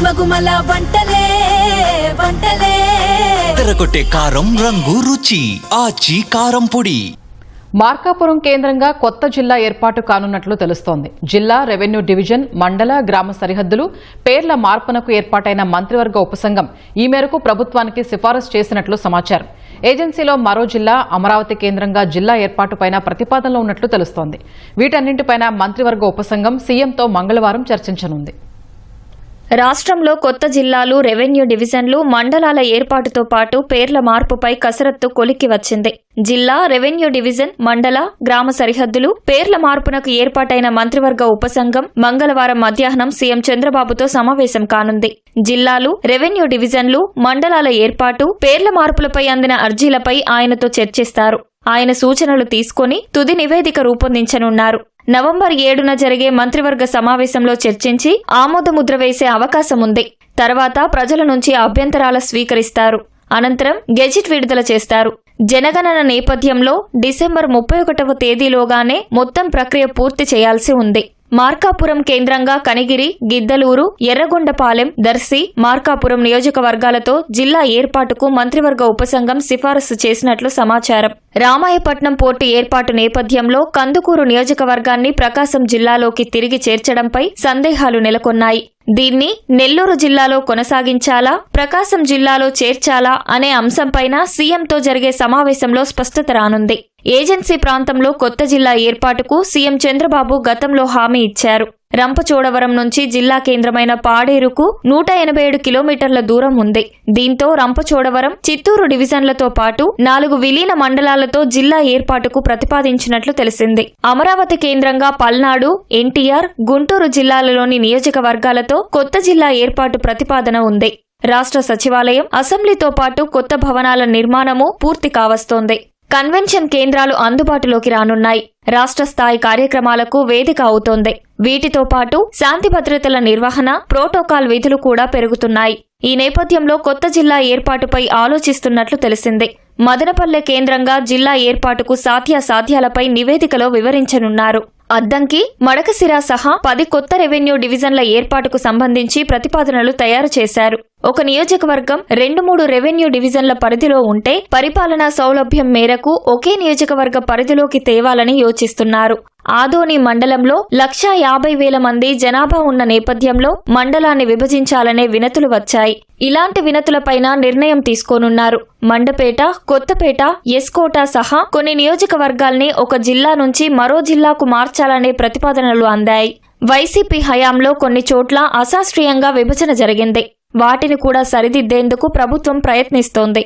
గుమగుమల వంటలే వంటలే తెరకొట్టే కారం రంగు రుచి ఆచి కారం పొడి. మార్కాపురం కేంద్రంగా కొత్త జిల్లా ఏర్పాటు కానున్నట్లు తెలుస్తోంది. జిల్లా రెవెన్యూ డివిజన్, మండల, గ్రామ సరిహద్దులు, పేర్ల మార్పునకు ఏర్పాటైన మంత్రివర్గ ఉపసంఘం ఈ మేరకు ప్రభుత్వానికి సిఫారసు చేసినట్లు సమాచారం. ఏజెన్సీలో మరో జిల్లా, అమరావతి కేంద్రంగా జిల్లా ఏర్పాటుపైన ప్రతిపాదనలు ఉన్నట్లు తెలుస్తోంది. వీటన్నింటిపైన మంత్రివర్గ ఉపసంఘం సీఎంతో మంగళవారం చర్చించనుంది. రాష్ట్రంలో కొత్త జిల్లాలు, రెవెన్యూ డివిజన్లు, మండలాల ఏర్పాటుతో పాటు పేర్ల మార్పుపై కసరత్తు కొలిక్కి వచ్చింది. జిల్లా, రెవెన్యూ డివిజన్, మండల, గ్రామ సరిహద్దులు, పేర్ల మార్పునకు ఏర్పాటైన మంత్రివర్గ ఉపసంఘం మంగళవారం మధ్యాహ్నం సీఎం చంద్రబాబుతో సమావేశం కానుంది. జిల్లాలు, రెవెన్యూ డివిజన్లు, మండలాల ఏర్పాటు, పేర్ల మార్పులపై అందిన అర్జీలపై ఆయనతో చర్చిస్తారు. ఆయన సూచనలు తీసుకుని తుది నివేదిక రూపొందించనున్నారు. నవంబర్ 7న జరిగే మంత్రివర్గ సమావేశంలో చర్చించి ఆమోదముద్ర వేసే అవకాశం ఉంది. తర్వాత ప్రజల నుంచి అభ్యంతరాల స్వీకరిస్తారు. అనంతరం గెజిట్ విడుదల చేస్తారు. జనగణన నేపథ్యంలో డిసెంబర్ 31వ తేదీలోగానే మొత్తం ప్రక్రియ పూర్తి చేయాల్సి ఉంది. మార్కాపురం కేంద్రంగా కనిగిరి, గిద్దలూరు, ఎర్రగొండపాలెం, దర్శి, మార్కాపురం నియోజకవర్గాలతో జిల్లా ఏర్పాటుకు మంత్రివర్గ ఉపసంఘం సిఫారసు చేసినట్లు సమాచారం. రామాయపట్నం పోర్టు ఏర్పాటు నేపథ్యంలో కందుకూరు నియోజకవర్గాన్ని ప్రకాశం జిల్లాలోకి తిరిగి చేర్చడంపై సందేహాలు నెలకొన్నాయి. దీన్ని నెల్లూరు జిల్లాలో కొనసాగించాలా, ప్రకాశం జిల్లాలో చేర్చాలా అనే అంశంపైన సీఎంతో జరిగే సమావేశంలో స్పష్టత రానుంది. ఏజెన్సీ ప్రాంతంలో కొత్త జిల్లా ఏర్పాటుకు సీఎం చంద్రబాబు గతంలో హామీ ఇచ్చారు. రంపచోడవరం నుంచి జిల్లా కేంద్రమైన పాడేరుకు 187 కిలోమీటర్ల దూరం ఉంది. దీంతో రంపచోడవరం, చిత్తూరు డివిజన్లతో పాటు 4 విలీన మండలాలతో జిల్లా ఏర్పాటుకు ప్రతిపాదించినట్లు తెలిసింది. అమరావతి కేంద్రంగా పల్నాడు, ఎన్టీఆర్, గుంటూరు జిల్లాలలోని నియోజకవర్గాలతో కొత్త జిల్లా ఏర్పాటు ప్రతిపాదన ఉంది. రాష్ట్ర సచివాలయం, అసెంబ్లీతో పాటు కొత్త భవనాల నిర్మాణమూ పూర్తి కావస్తోంది. కన్వెన్షన్ కేంద్రాలు అందుబాటులోకి రానున్నాయి. రాష్ట్ర స్థాయి కార్యక్రమాలకు వేదిక అవుతోంది. వీటితో పాటు శాంతి భద్రతల నిర్వహణ, ప్రోటోకాల్ విధులు కూడా పెరుగుతున్నాయి. ఈ నేపథ్యంలో కొత్త జిల్లా ఏర్పాటుపై ఆలోచిస్తున్నట్లు తెలిసింది. మదనపల్లె కేంద్రంగా జిల్లా ఏర్పాటుకు సాధ్యాసాధ్యాలపై నివేదికలో వివరించనున్నారు. అద్దంకి, మడకసిర సహా 10 కొత్త రెవెన్యూ డివిజన్ల ఏర్పాటుకు సంబంధించి ప్రతిపాదనలు తయారు చేశారు. ఒక నియోజకవర్గం 2-3 రెవెన్యూ డివిజన్ల పరిధిలో ఉంటే పరిపాలనా సౌలభ్యం మేరకు ఒకే నియోజకవర్గ పరిధిలోకి తేవాలని యోచిస్తున్నారు. ఆదోని మండలంలో 1,50,000 మంది జనాభా ఉన్న నేపథ్యంలో మండలాన్ని విభజించాలనే వినతులు వచ్చాయి. ఇలాంటి వినతులపైన నిర్ణయం తీసుకోనున్నారు. మండపేట, కొత్తపేట, ఎస్కోట సహా కొన్ని నియోజకవర్గాల్ని ఒక జిల్లా నుంచి మరో జిల్లాకు మార్చాలనే ప్రతిపాదనలు అందాయి. వైసీపీ హయాంలో కొన్ని చోట్ల అశాస్త్రీయంగా విభజన జరిగింది. వాటిని కూడా సరిదిద్దేందుకు ప్రభుత్వం ప్రయత్నిస్తోంది.